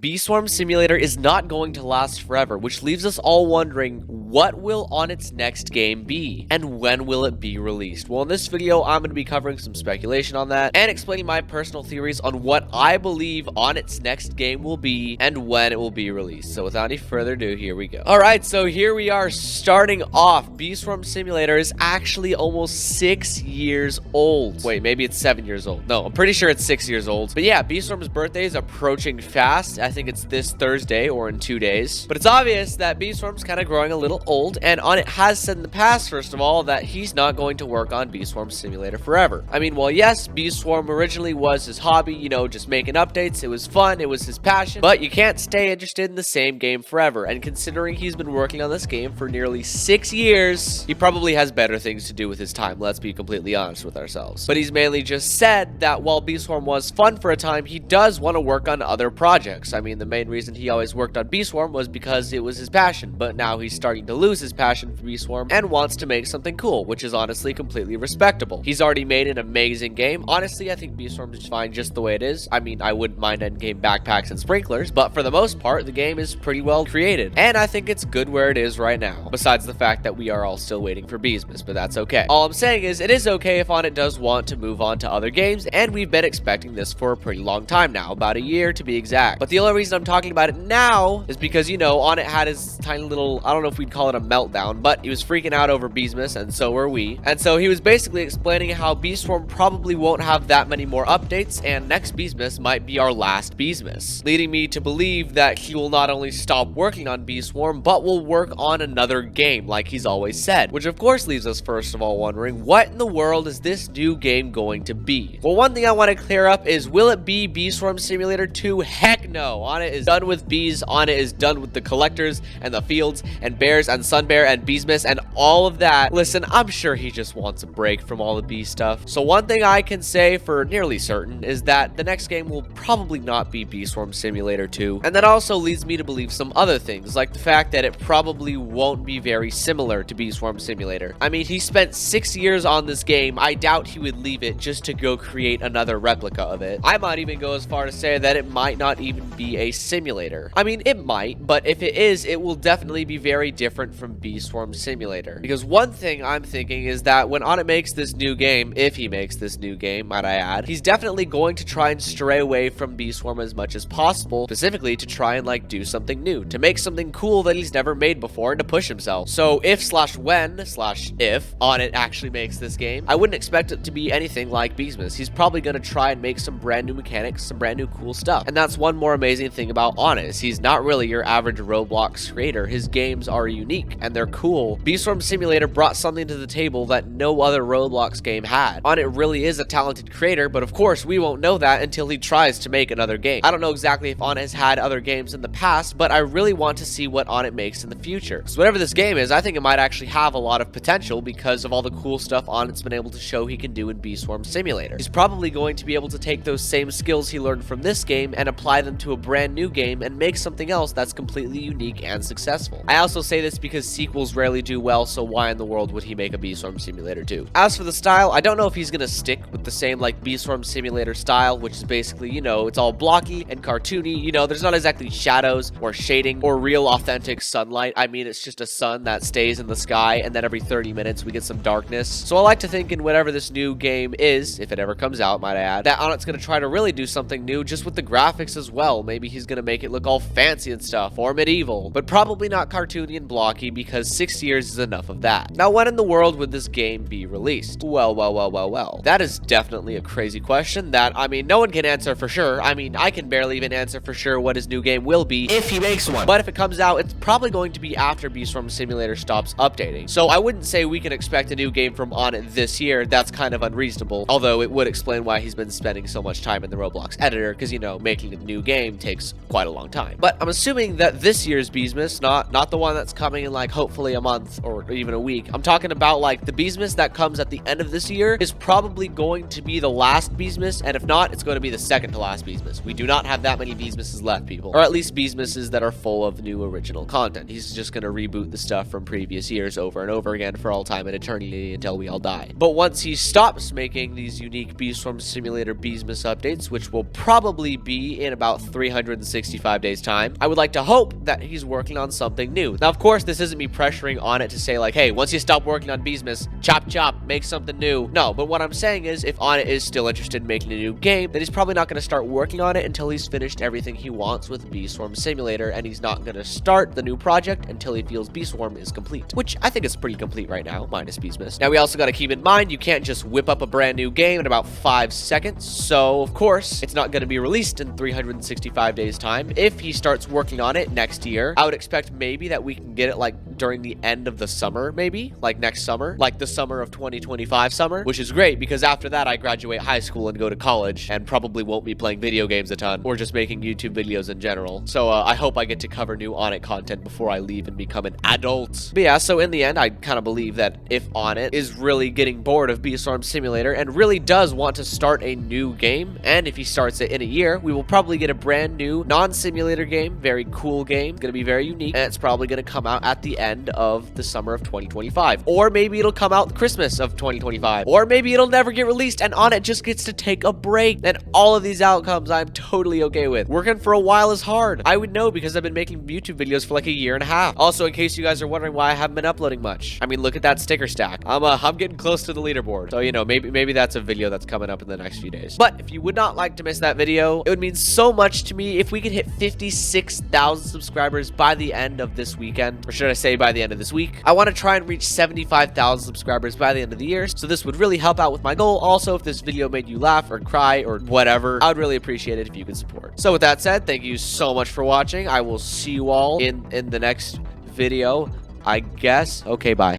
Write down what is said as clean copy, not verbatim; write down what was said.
Bee Swarm Simulator is not going to last forever, which leaves us all wondering, what will Onett's next game be? And when will it be released? Well, in this video, I'm going to be covering some speculation on that, and explaining my personal theories on what I believe Onett's next game will be, and when it will be released. So without any further ado, here we go. Alright, so here we are starting off. Bee Swarm Simulator is actually almost 6 years old. Wait, maybe it's 7 years old. No, I'm pretty sure it's 6 years old. But yeah, Bee Swarm's birthday is approaching fast. I think it's this Thursday or in 2 days. But it's obvious that Bee Swarm's kind of growing a little old, and Onett has said in the past, first of all, that he's not going to work on Bee Swarm Simulator forever. I mean, well, yes, Bee Swarm originally was his hobby, you know, just making updates. It was fun, it was his passion, but you can't stay interested in the same game forever. And considering he's been working on this game for nearly 6 years, he probably has better things to do with his time, let's be completely honest with ourselves. But he's mainly just said that while Bee Swarm was fun for a time, he does want to work on other projects. I mean, the main reason he always worked on Bee Swarm was because it was his passion, but now he's starting to lose his passion for Bee Swarm and wants to make something cool, which is honestly completely respectable. He's already made an amazing game. Honestly, I think Bee Swarm is fine just the way it is. I mean, I wouldn't mind endgame backpacks and sprinklers, but for the most part, the game is pretty well created, and I think it's good where it is right now, besides the fact that we are all still waiting for beesmas, but that's okay. All I'm saying is, it is okay if Onett does want to move on to other games, and we've been expecting this for a pretty long time now, about a year to be exact. But the only reason I'm talking about it now is because, you know, Onett had his tiny little, I don't know if we'd call it a meltdown, but he was freaking out over beesmas, and so were we. And so he was basically explaining how Bee Swarm probably won't have that many more updates, and next beesmas might be our last beesmas, leading me to believe that he will not only stop working on Bee Swarm, but will work on another game, like he's always said. Which of course leaves us first of all wondering, what in the world is this new game going to be? Well, one thing I want to clear up is, will it be Bee Swarm Simulator 2? Heck no! Onett is done with bees. Onett is done with the collectors and the fields and bears and sunbear and beesmas and all of that. Listen, I'm sure he just wants a break from all the bee stuff. So one thing I can say for nearly certain is that the next game will probably not be Bee Swarm Simulator 2. And that also leads me to believe some other things, like the fact that it probably won't be very similar to Bee Swarm Simulator. I mean, he spent 6 years on this game. I doubt he would leave it just to go create another replica of it. I might even go as far to say that it might not even be a simulator. I mean, it might, but if it is, it will definitely be very different from Bee Swarm Simulator. Because one thing I'm thinking is that when Onett makes this new game, if he makes this new game, might I add, he's definitely going to try and stray away from Bee Swarm as much as possible, specifically to try and like do something new, to make something cool that he's never made before and to push himself. So if if Onett actually makes this game, I wouldn't expect it to be anything like beesmas. He's probably going to try and make some brand new mechanics, some brand new cool stuff. And that's one more amazing thing about Onett, is he's not really your average Roblox creator. His games are unique and they're cool. Bee Swarm Simulator brought something to the table that no other Roblox game had. Onett really is a talented creator, but of course we won't know that until he tries to make another game. I don't know exactly if Onett has had other games in the past, but I really want to see what Onett makes in the future. So whatever this game is, I think it might actually have a lot of potential because of all the cool stuff Onett's been able to show he can do in Bee Swarm Simulator. He's probably going to be able to take those same skills he learned from this game and apply them to a brand new game and make something else that's completely unique and successful. I also say this because sequels rarely do well, so why in the world would he make a Bee Swarm Simulator 2? As for the style, I don't know if he's gonna stick with the same like Bee Swarm Simulator style, which is basically, you know, it's all blocky and cartoony. You know, there's not exactly shadows or shading or real authentic sunlight. I mean, it's just a sun that stays in the sky, and then every 30 minutes we get some darkness. So I like to think in whatever this new game is, if it ever comes out, might I add, that Onett's gonna try to really do something new just with the graphics as well. Maybe he's gonna make it look all fancy and stuff, or medieval, but probably not cartoony and blocky, because 6 years is enough of that. Now, when in the world would this game be released? Well. That is definitely a crazy question that, I mean, no one can answer for sure. I mean, I can barely even answer for sure what his new game will be if he makes one. But if it comes out, it's probably going to be after Bee Swarm Simulator stops updating. So I wouldn't say we can expect a new game from Onett this year. That's kind of unreasonable, although it would explain why he's been spending so much time in the Roblox editor, because, you know, making a new game takes quite a long time. But I'm assuming that this year's beesmas, not the one that's coming coming in like hopefully a month or even a week. I'm talking about like the beesmas that comes at the end of this year is probably going to be the last beesmas, and if not, it's going to be the second to last beesmas. We do not have that many beesmases left, people, or at least beesmases that are full of new original content. He's just going to reboot the stuff from previous years over and over again for all time and eternity until we all die. But once he stops making these unique Bee Swarm Simulator beesmas updates, which will probably be in about 365 days time, I would like to hope that he's working on something new. Now, of course, this isn't me pressuring Onett to say like, hey, once you stop working on beesmas, chop chop, make something new. No, but what I'm saying is if Onett is still interested in making a new game, then he's probably not going to start working on it until he's finished everything he wants with Bee Swarm Simulator, and he's not going to start the new project until he feels Bee Swarm is complete, which I think is pretty complete right now, minus beesmas. Now, we also got to keep in mind, you can't just whip up a brand new game in about 5 seconds, so of course, it's not going to be released in 365 days time. If he starts working on it next year, I would expect maybe that we can get it like during the end of the summer, maybe like next summer, like the summer of 2025 summer, which is great because after that I graduate high school and go to college and probably won't be playing video games a ton or just making YouTube videos in general. So I hope I get to cover new Onett content before I leave and become an adult. But yeah, so in the end, I kind of believe that if Onett is really getting bored of Bee Swarm Simulator and really does want to start a new game, and if he starts it in a year, we will probably get a brand new non-simulator game, very cool game, gonna be very unique, and it's probably gonna come out at the end of the summer of 2025. Or maybe it'll come out Christmas of 2025. Or maybe it'll never get released and Onett just gets to take a break. And all of these outcomes I'm totally okay with. Working for a while is hard. I would know because I've been making YouTube videos for like a year and a half. Also, in case you guys are wondering why I haven't been uploading much, I mean, look at that sticker stack. I'm getting close to the leaderboard. So, you know, maybe that's a video that's coming up in the next few days. But if you would not like to miss that video, it would mean so much to me if we could hit 56,000 subscribers by the end of this weekend, or should I say by the end of this week. I want to try and reach 75,000 subscribers by the end of the year, so this would really help out with my goal. Also, if this video made you laugh or cry or whatever, I would really appreciate it if you could support. So with that said, thank you so much for watching. I will see you all in the next video, I guess. Okay, bye.